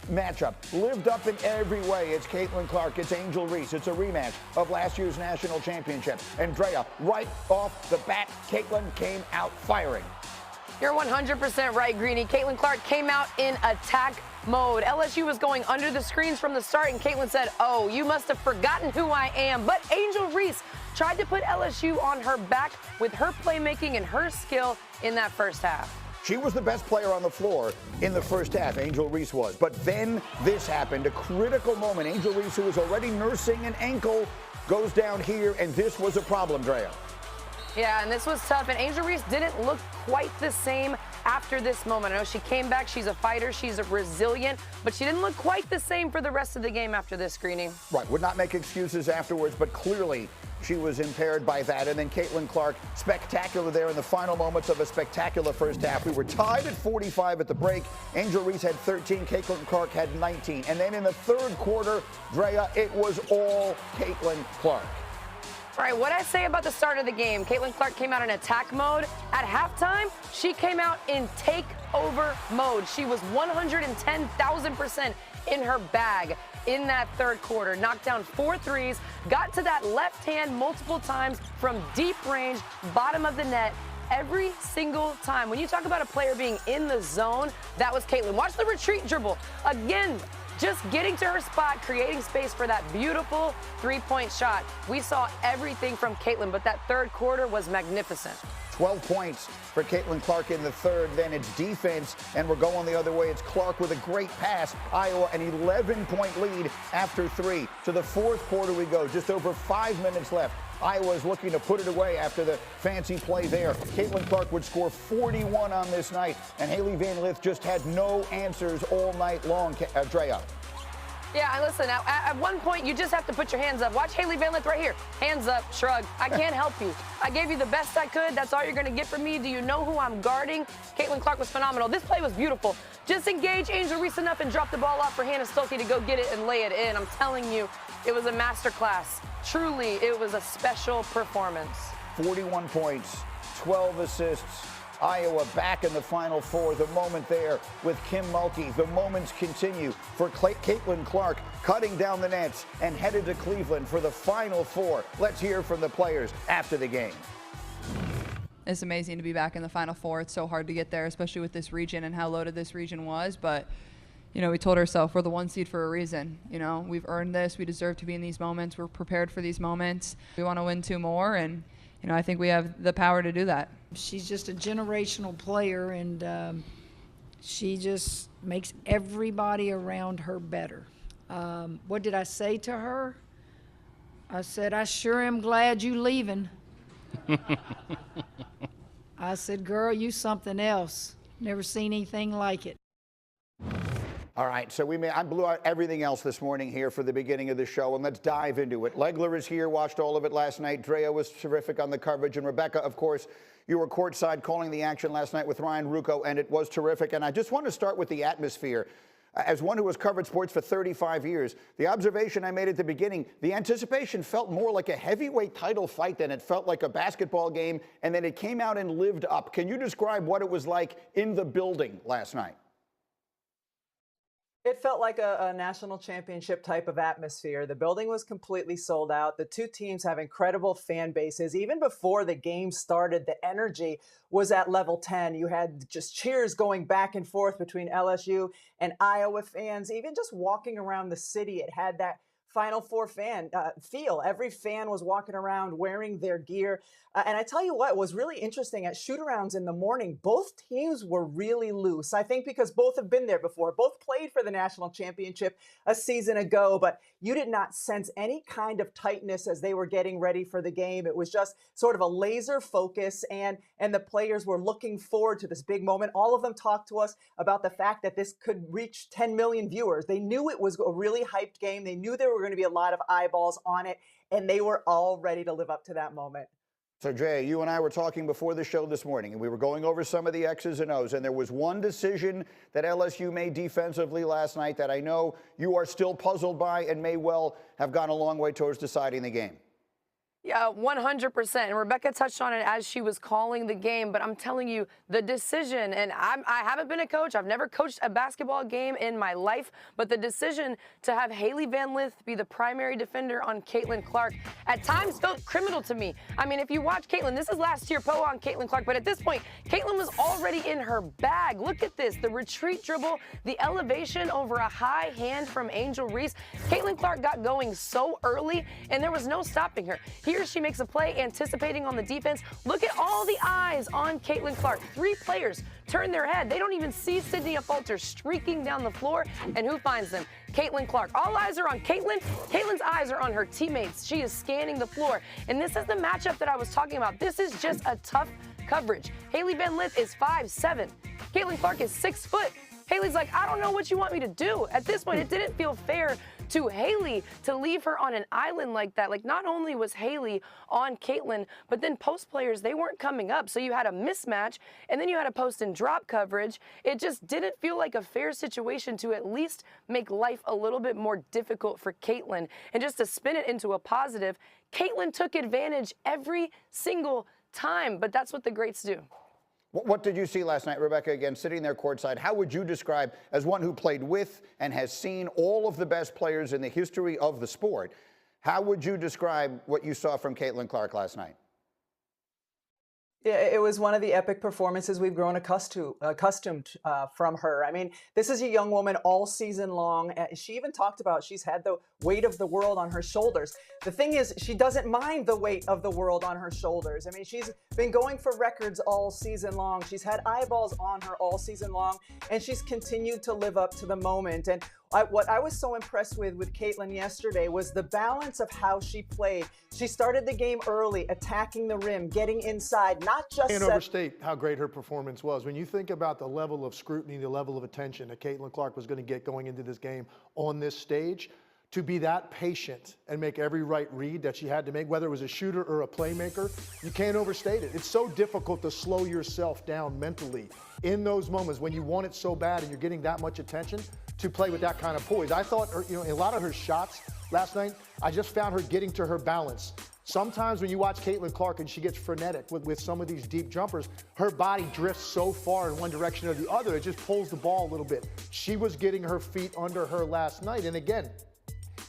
matchup lived up in every way. It's Caitlin Clark, it's Angel Reese. It's a rematch of last year's national championship. Andraya, right off the bat, Caitlin came out firing. You're 100% right, Greeny. Caitlin Clark came out in attack mode. LSU was going under the screens from the start, and Caitlin said, "Oh, you must have forgotten who I am." But Angel Reese tried to put LSU on her back with her playmaking and her skill in that first half. She was the best player on the floor in the first half, Angel Reese was. But then this happened, a critical moment. Angel Reese, who was already nursing an ankle, goes down here, and this was a problem, Drea. Yeah, and this was tough, and Angel Reese didn't look quite the same after this moment. I know she came back, she's a fighter, she's resilient, but she didn't look quite the same for the rest of the game after this screening. Right, would not make excuses afterwards, but clearly she was impaired by that. And then Caitlin Clark, spectacular there in the final moments of a spectacular first half. We were tied at 45 at the break. Angel Reese had 13, Caitlin Clark had 19. And then in the third quarter, Drea, it was all Caitlin Clark. All right, what I say about the start of the game, Caitlin Clark came out in attack mode. At halftime, she came out in takeover mode. She was 110,000% in her bag in that third quarter. Knocked down 4 threes, got to that left hand multiple times from deep range, bottom of the net. Every single time. When you talk about a player being in the zone, that was Caitlin. Watch the retreat dribble. Again, just getting to her spot, creating space for that beautiful three-point shot. We saw everything from Caitlin, but that third quarter was magnificent. 12 points for Caitlin Clark in the third. Then it's defense, and we're going the other way. It's Clark with a great pass. Iowa, an 11-point lead after 3. To the fourth quarter we go, just over 5 minutes left. Iowa is looking to put it away after the fancy play there. Caitlin Clark would score 41 on this night, and Haley Van Lith just had no answers all night long, Drea. Yeah, and listen, at one point, you just have to put your hands up. Watch Haley Van Lith right here. Hands up, shrug. I can't help you. I gave you the best I could. That's all you're going to get from me. Do you know who I'm guarding? Caitlin Clark was phenomenal. This play was beautiful. Just engage Angel Reese enough and drop the ball off for Hannah Stuelke to go get it and lay it in. I'm telling you, it was a masterclass. Truly, it was a special performance. 41 points, 12 assists. Iowa back in the Final Four. The moment there with Kim Mulkey. The moments continue for Caitlin Clark cutting down the nets and headed to Cleveland for the Final Four. Let's hear from the players after the game. It's amazing to be back in the Final Four. It's so hard to get there, especially with this region and how loaded this region was. But, you know, we told ourselves we're the 1 seed for a reason. You know, we've earned this. We deserve to be in these moments. We're prepared for these moments. We want to win 2 more, and, you know, I think we have the power to do that. She's just a generational player, and she just makes everybody around her better. What did I say to her? I said, "I sure am glad you leaving." I said, "Girl, you something else. Never seen anything like it." All right, so I blew out everything else this morning here for the beginning of the show, and let's dive into it. Legler is here, watched all of it last night. Drea was terrific on the coverage, and Rebecca, of course, you were courtside calling the action last night with Ryan Ruocco, and it was terrific. And I just want to start with the atmosphere. As one who has covered sports for 35 years, the observation I made at the beginning, the anticipation felt more like a heavyweight title fight than it felt like a basketball game, and then it came out and lived up. Can you describe what it was like in the building last night? It felt like a national championship type of atmosphere. The building was completely sold out. The two teams have incredible fan bases. Even before the game started, the energy was at level 10. You had just cheers going back and forth between LSU and Iowa fans. Even just walking around the city, it had that Final Four fan feel. Every fan was walking around wearing their gear. And I tell you what was really interesting at shoot-arounds in the morning, both teams were really loose. I think because both have been there before. Both played for the national championship a season ago, but you did not sense any kind of tightness as they were getting ready for the game. It was just sort of a laser focus, and the players were looking forward to this big moment. All of them talked to us about the fact that this could reach 10 million viewers. They knew it was a really hyped game. They knew there were going to be a lot of eyeballs on it, and they were all ready to live up to that moment. So, Jay, you and I were talking before the show this morning, and we were going over some of the X's and O's, and there was one decision that LSU made defensively last night that I know you are still puzzled by and may well have gone a long way towards deciding the game. Yeah, 100%. And Rebecca touched on it as she was calling the game. But I'm telling you, the decision, and I haven't been a coach. I've never coached a basketball game in my life. But the decision to have Hailey Van Lith be the primary defender on Caitlin Clark at times felt criminal to me. I mean, if you watch Caitlin, this is last year Poa on Caitlin Clark. But at this point, Caitlin was already in her bag. Look at this. The retreat dribble, the elevation over a high hand from Angel Reese. Caitlin Clark got going so early, and there was no stopping her. Here she makes a play anticipating on the defense. Look at all the eyes on Caitlin Clark. 3 players turn their head. They don't even see Sydney Falter streaking down the floor. And who finds them? Caitlin Clark. All eyes are on Caitlin. Caitlin's eyes are on her teammates. She is scanning the floor. And this is the matchup that I was talking about. This is just a tough coverage. Hailey Van Lith is 5'7". Caitlin Clark is 6 foot. Hailey's like, I don't know what you want me to do. At this point, it didn't feel fair to Hailey to leave her on an island like that. Like, not only was Hailey on Caitlin, but then post players, they weren't coming up. So you had a mismatch, and then you had a post and drop coverage. It just didn't feel like a fair situation to at least make life a little bit more difficult for Caitlin. And just to spin it into a positive, Caitlin took advantage every single time, but that's what the greats do. What did you see last night, Rebecca, again, sitting there courtside? How would you describe, as one who played with and has seen all of the best players in the history of the sport, how would you describe what you saw from Caitlin Clark last night? Yeah, it was one of the epic performances we've grown accustomed from her. I mean, this is a young woman all season long. She even talked about she's had the weight of the world on her shoulders. The thing is, she doesn't mind the weight of the world on her shoulders. I mean, she's been going for records all season long. She's had eyeballs on her all season long, and she's continued to live up to the moment. And what I was so impressed with Caitlin yesterday was the balance of how she played. She started the game early, attacking the rim, getting inside, not just Can't overstate how great her performance was. When you think about the level of scrutiny, the level of attention that Caitlin Clark was going to get going into this game on this stage, to be that patient and make every right read that she had to make, whether it was a shooter or a playmaker, you can't overstate it. It's so difficult to slow yourself down mentally in those moments when you want it so bad and you're getting that much attention to play with that kind of poise. I thought, a lot of her shots last night, I just found her getting to her balance. Sometimes when you watch Caitlin Clark and she gets frenetic with some of these deep jumpers, her body drifts so far in one direction or the other, it just pulls the ball a little bit. She was getting her feet under her last night. And again,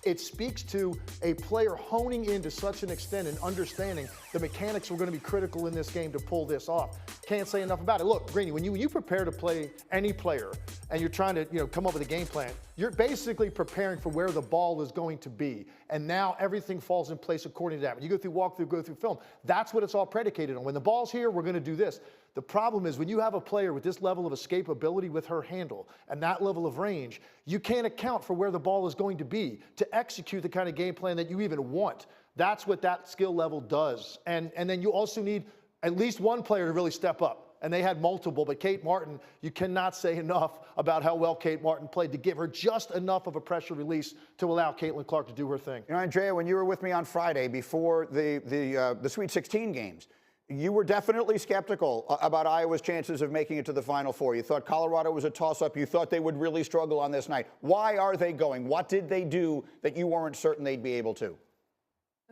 it speaks to a player honing in to such an extent and understanding the mechanics were going to be critical in this game to pull this off. Can't say enough about it. Look, Greeny, when you prepare to play any player and you're trying to come up with a game plan, you're basically preparing for where the ball is going to be. And now everything falls in place according to that. When you go through walkthrough, go through film, that's what it's all predicated on. When the ball's here, we're going to do this. The problem is when you have a player with this level of escapability with her handle and that level of range, you can't account for where the ball is going to be to execute the kind of game plan that you even want. That's what that skill level does. And then you also need at least one player to really step up. And they had multiple, but Kate Martin, you cannot say enough about how well Kate Martin played to give her just enough of a pressure release to allow Caitlin Clark to do her thing. Andraya, when you were with me on Friday before the Sweet 16 games, you were definitely skeptical about Iowa's chances of making it to the Final Four. You thought Colorado was a toss-up. You thought they would really struggle on this night. Why are they going? What did they do that you weren't certain they'd be able to?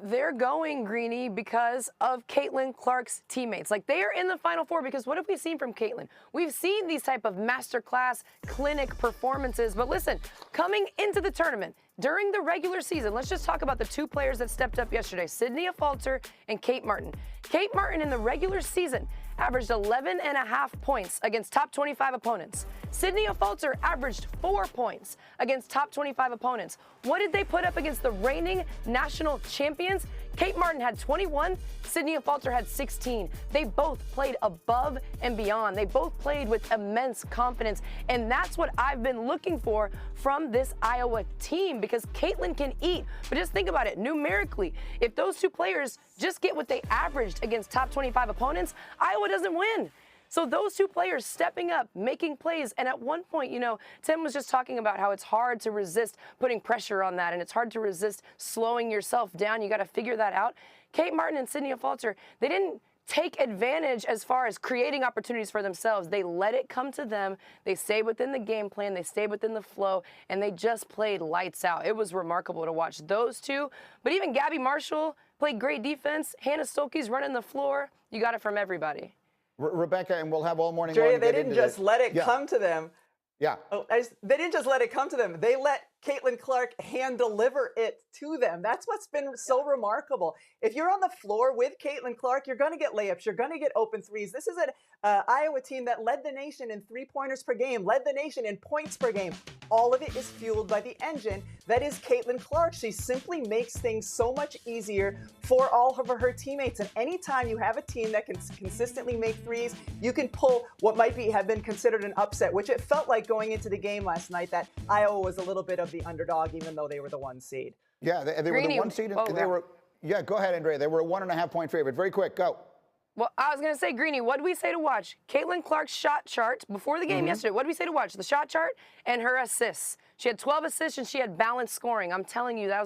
They're going, Greeny, because of Caitlin Clark's teammates. Like, they are in the Final Four because what have we seen from Caitlin? We've seen these type of masterclass clinic performances. But listen, coming into the tournament, during the regular season, let's just talk about the 2 players that stepped up yesterday, Sydney Falter and Kate Martin. Kate Martin in the regular season averaged 11.5 points against top 25 opponents. Sydney Falter averaged 4 points against top 25 opponents. What did they put up against the reigning national champions? Kate Martin had 21, Sydney Falter had 16. They both played above and beyond. They both played with immense confidence, and that's what I've been looking for from this Iowa team because Caitlin can eat. But just think about it, numerically, if those 2 players just get what they averaged against top 25 opponents, Iowa doesn't win. So those 2 players stepping up, making plays, and at one point, Tim was just talking about how it's hard to resist putting pressure on that, and it's hard to resist slowing yourself down. You got to figure that out. Kate Martin and Sydney Falter, they didn't take advantage as far as creating opportunities for themselves. They let it come to them. They stayed within the game plan. They stayed within the flow, and they just played lights out. It was remarkable to watch those two. But even Gabby Marshall played great defense. Hannah Stolke's running the floor. You got it from everybody. Rebecca, and we'll have all morning Drea, long to they get didn't into just this. let it Yeah. come to them. Yeah. They didn't just let it come to them. They let Caitlin Clark hand deliver it to them. That's what's been so remarkable. If you're on the floor with Caitlin Clark, you're going to get layups. You're going to get open threes. This is an Iowa team that led the nation in three-pointers per game, led the nation in points per game. All of it is fueled by the engine that is Caitlin Clark. She simply makes things so much easier for all of her teammates. And anytime you have a team that can consistently make threes, you can pull what might have been considered an upset, which it felt like going into the game last night, that Iowa was a little bit of the underdog, even though they were the 1 seed. Yeah, they were the 1 seed. Yeah, go ahead, Andraya. They were a 1.5 point favorite. Very quick, go. Well, I was going to say, Greeny, what did we say to watch? Caitlin Clark's shot chart before the game yesterday. What did we say to watch? The shot chart and her assists. She had 12 assists and she had balanced scoring. I'm telling you, that was